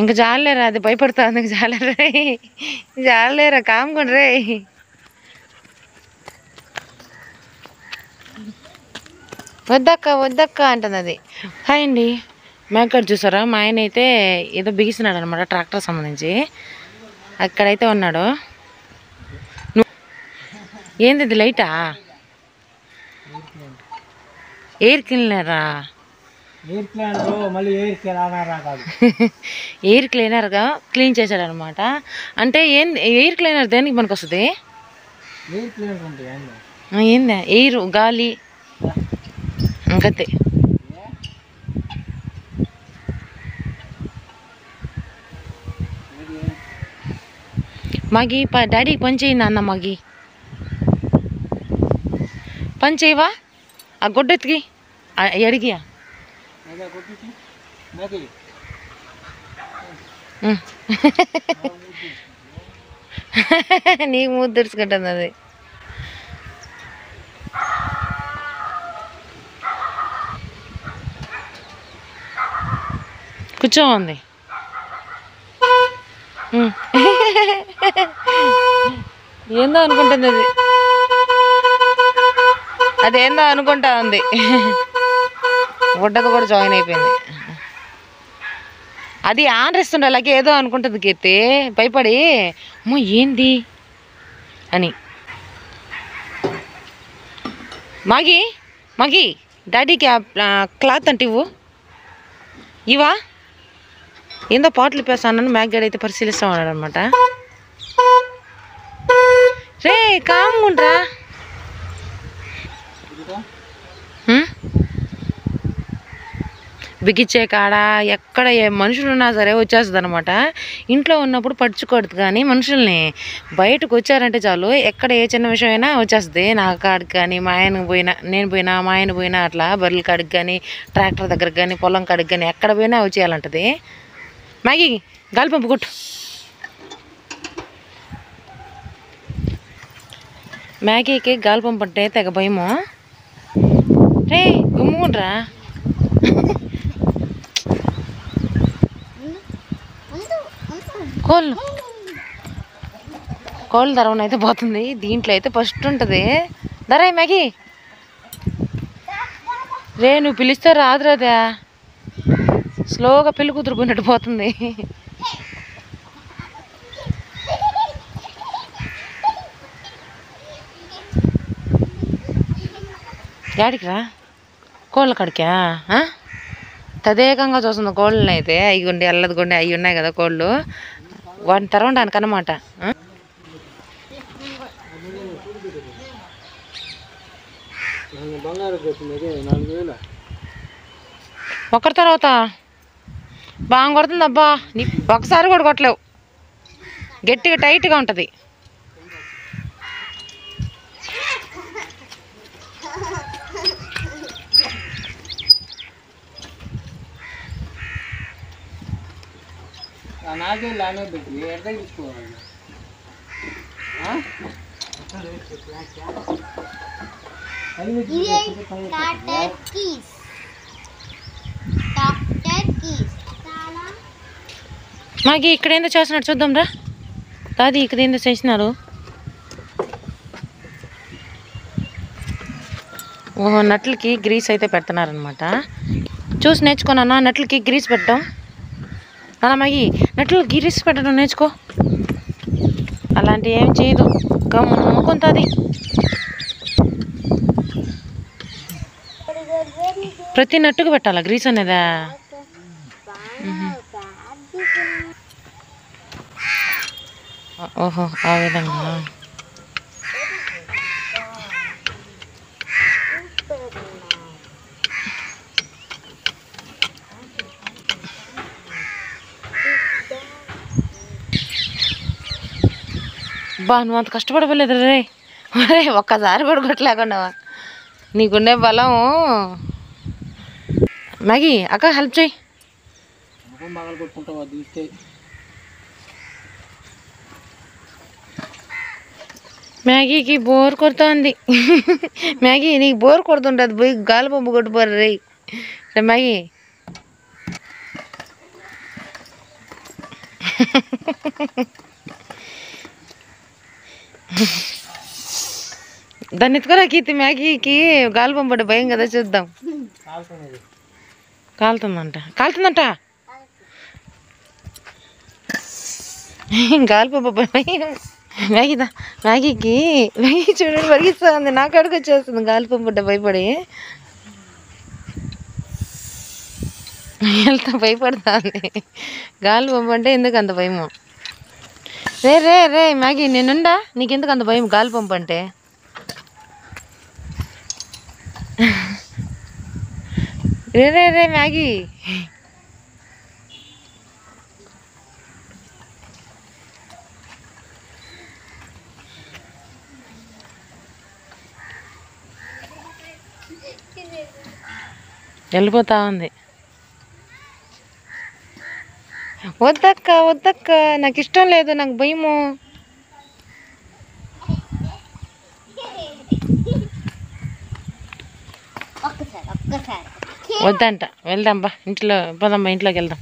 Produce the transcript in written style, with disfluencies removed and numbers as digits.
ఇంక జాలేరా, అది భయపడతా ఇంక జాలేరా, జాలేరా, కామ్కోండి రే. వద్దక్క వద్దక్క అంటుంది అది. హాయ్ అండి, మేకట్ చూసారా? మా ఆయన అయితే ఏదో బిగిస్తున్నాడు అనమాట, ట్రాక్టర్ సంబంధించి. అక్కడైతే ఉన్నాడు. ఏంది ఇది, లైటా? ఎయిర్ క్లీనరా? ఎయిర్ క్లీనర్గా క్లీన్ చేశాడు అనమాట. అంటే ఏంది ఎయిర్ క్లీనర్, దేనికి మనకు వస్తుంది? ఏందా ఎయిర్, గాలి ఇంకతే. మాకి డాడీకి పని చేయింది అన్న, మాకి పని చేయవా? ఆ గొడ్డెత్తికి అడిగియా. నీకు మూడు తెరుచుకుంటుంది అది. కూర్చోంది. ఏందో అనుకుంటుంది అది, అదేందో అనుకుంటా ఉంది. గుడ్డకు కూడా జాయిన్ అయిపోయింది. అది ఆనరిస్తుండే అలాగే ఏదో అనుకుంటుంది కీర్తి, భయపడి అమ్మో ఏంది అని. మాగి మాగి డాడీకి క్లాత్ అంటే ఇవ్వు, ఇవా ఏందో పాటలు పేస్తానని మ్యాగ్గాడ్ అయితే పరిశీలిస్తూ ఉన్నాడు అనమాట. రే కామ్గుండ్రా. బిగిచ్చే కాడ ఎక్కడ ఏ మనుషులు ఉన్నా సరే వచ్చేస్తుంది అనమాట. ఇంట్లో ఉన్నప్పుడు పడుచుకోవద్దు, కానీ మనుషుల్ని బయటకు వచ్చారంటే చాలు, ఎక్కడ ఏ చిన్న విషయం అయినా వచ్చేస్తుంది. నా కాడికి కానీ, మా ఆయనకు పోయినా, నేను పోయినా, మా ఆయన పోయినా, అట్లా బర్రెల కాడికి కానీ, ట్రాక్టర్ దగ్గరికి కానీ, పొలం కాడికి కానీ, ఎక్కడ పోయినా వచ్చేయాలంటది. మ్యాగీ గాలి పంపు కొట్టు. మ్యాగీకి గాలి పంపు అంటే తెగ భయము. రే గుమ్ముకుండ్రా. కోళ్ళు ధరవన అయితే పోతుంది, దీంట్లో అయితే ఫస్ట్ ఉంటుంది. ధర మ్యాగీ రే, నువ్వు పిలిస్తే రాదు రాదా, స్లోగా పెళ్లి కూతురు పోయినట్టు పోతుంది. గాడికి రా, కోళ్ళ కాడికా? తదేకంగా చూస్తుంది కోళ్ళని అయితే. అవి గుండి ఎల్లది గుండి అవి ఉన్నాయి కదా కోళ్ళు, వాటిని తెరవడానికి అన్నమాట. ఒకరి తర్వాత బాగా కొడుతుంది. అబ్బా నీ ఒకసారి కూడా కొట్టలేవు, గట్టిగా టైట్గా ఉంటుంది. మాకి ఇక్కడ ఏందో చేస్తున్నారు చూద్దాం రా. కాదు ఇక్కడ ఏందో చేసినారు. ఓహో, నట్లకి గ్రీస్ అయితే పెడుతున్నారనమాట. చూసి నేర్చుకోనన్నా నట్లకి గ్రీస్ పెట్టడం. అలా మాగి నట్లు గ్రీస్ పెట్టడం నేర్చుకో. అలాంటివి ఏం చేయదు, గమ్ముకుంటుంది. ప్రతి నట్టుకు పెట్టాలా గ్రీస్ అనేదా? ఓహో, ఆ విధంగా. బా నువ్వు అంత కష్టపడలేదు రే, రే ఒక్కసారి కూడా కొట్టలేకుండా. నీకుండే బలం. మ్యాగీ అక్క హెల్ప్ చేయి. మ్యాగీకి బోర్ కొడుతుంది. మ్యాగీ నీకు బోర్ కొడుతుంటుంది, పోయి గాలి పంపు కొట్టుపోరు రే. మ్యాగీ దాన్ని ఎత్తుకోరా కీర్తి, మ్యాగీకి గాలి పంపడ భయం కదా, చూద్దాం. కాలుతుందంట గాలి పంప భయం. మ్యాగీకి మ్యాగీ చూడండి పరిగిస్తుంది, నా కాడికి వచ్చేస్తుంది గాలి పంపడ్డ భయపడి. వెళ్తా భయపడుతుంది గాలి పంపంటే ఎందుకు అంత భయము? రే రే రే మ్యాగీ నేనుండా, నీకెందుకు అంత భయం గాలి పంపంటే? రే రే రే మ్యాగీ, వెళ్ళిపోతా ఉంది. వద్దక్క నాకు ఇష్టం లేదు, నాకు భయము. వద్దంట, వెళ్దాం బా, ఇంట్లోకి వెళ్దాం.